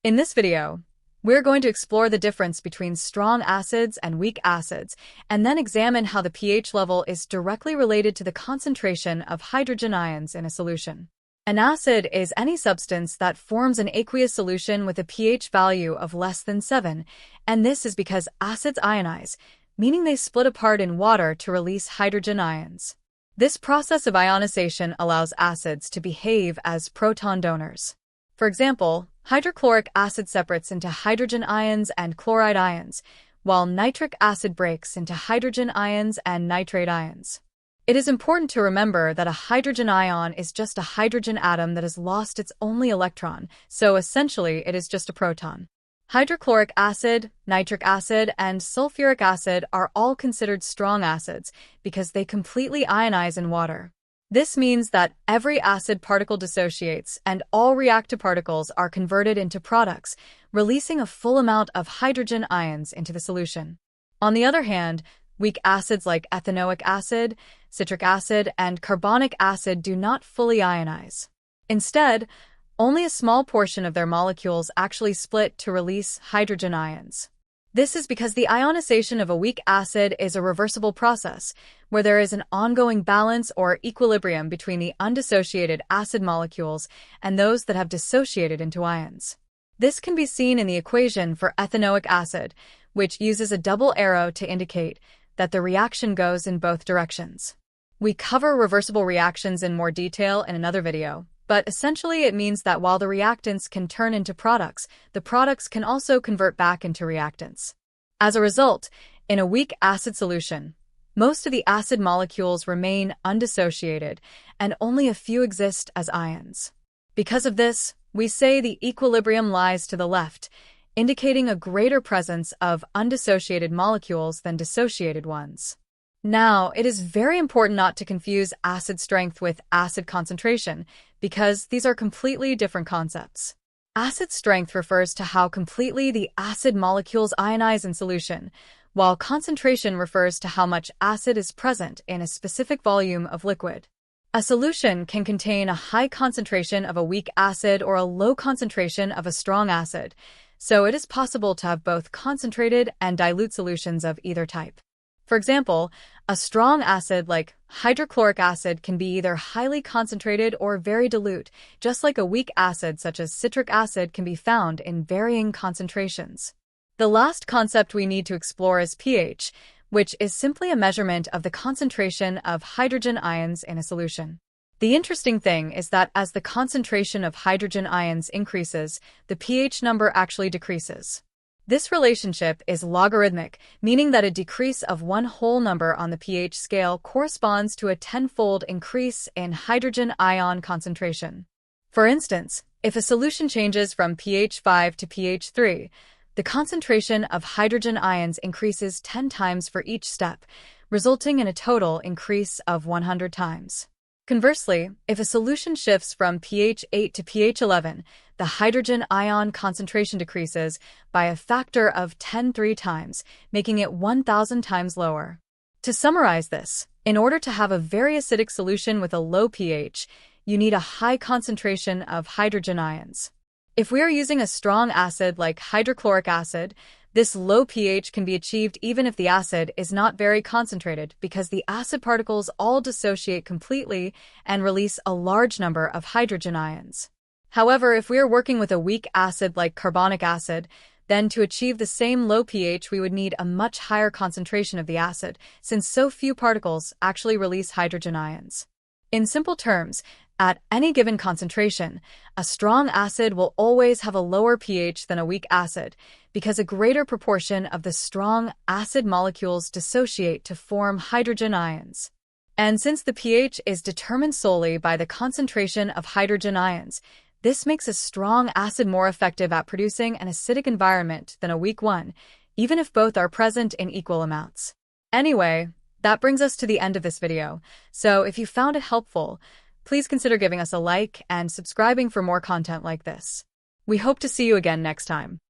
In this video, we're going to explore the difference between strong acids and weak acids, and then examine how the pH level is directly related to the concentration of hydrogen ions in a solution. An acid is any substance that forms an aqueous solution with a pH value of less than 7, and this is because acids ionize, meaning they split apart in water to release hydrogen ions. This process of ionization allows acids to behave as proton donors. For example, hydrochloric acid separates into hydrogen ions and chloride ions, while nitric acid breaks into hydrogen ions and nitrate ions. It is important to remember that a hydrogen ion is just a hydrogen atom that has lost its only electron, so essentially it is just a proton. Hydrochloric acid, nitric acid, and sulfuric acid are all considered strong acids because they completely ionize in water. This means that every acid particle dissociates and all reactive particles are converted into products, releasing a full amount of hydrogen ions into the solution. On the other hand, weak acids like ethanoic acid, citric acid, and carbonic acid do not fully ionize. Instead, only a small portion of their molecules actually split to release hydrogen ions. This is because the ionization of a weak acid is a reversible process, where there is an ongoing balance or equilibrium between the undissociated acid molecules and those that have dissociated into ions. This can be seen in the equation for ethanoic acid, which uses a double arrow to indicate that the reaction goes in both directions. We cover reversible reactions in more detail in another video, but essentially it means that while the reactants can turn into products, the products can also convert back into reactants. As a result, in a weak acid solution, most of the acid molecules remain undissociated, and only a few exist as ions. Because of this, we say the equilibrium lies to the left, indicating a greater presence of undissociated molecules than dissociated ones. Now, it is very important not to confuse acid strength with acid concentration, because these are completely different concepts. Acid strength refers to how completely the acid molecules ionize in solution, while concentration refers to how much acid is present in a specific volume of liquid. A solution can contain a high concentration of a weak acid or a low concentration of a strong acid, so it is possible to have both concentrated and dilute solutions of either type. For example, a strong acid like hydrochloric acid can be either highly concentrated or very dilute, just like a weak acid such as citric acid can be found in varying concentrations. The last concept we need to explore is pH, which is simply a measurement of the concentration of hydrogen ions in a solution. The interesting thing is that as the concentration of hydrogen ions increases, the pH number actually decreases. This relationship is logarithmic, meaning that a decrease of one whole number on the pH scale corresponds to a 10-fold increase in hydrogen ion concentration. For instance, if a solution changes from pH 5 to pH 3, the concentration of hydrogen ions increases 10 times for each step, resulting in a total increase of 100 times. Conversely, if a solution shifts from pH 8 to pH 11, the hydrogen ion concentration decreases by a factor of 10 times, making it 1,000 times lower. To summarize this, in order to have a very acidic solution with a low pH, you need a high concentration of hydrogen ions. If we are using a strong acid like hydrochloric acid, this low pH can be achieved even if the acid is not very concentrated because the acid particles all dissociate completely and release a large number of hydrogen ions. However, if we are working with a weak acid like carbonic acid, then to achieve the same low pH we would need a much higher concentration of the acid, since so few particles actually release hydrogen ions. In simple terms, at any given concentration, a strong acid will always have a lower pH than a weak acid because a greater proportion of the strong acid molecules dissociate to form hydrogen ions. And since the pH is determined solely by the concentration of hydrogen ions, this makes a strong acid more effective at producing an acidic environment than a weak one, even if both are present in equal amounts. Anyway, that brings us to the end of this video, so if you found it helpful, please consider giving us a like and subscribing for more content like this. We hope to see you again next time.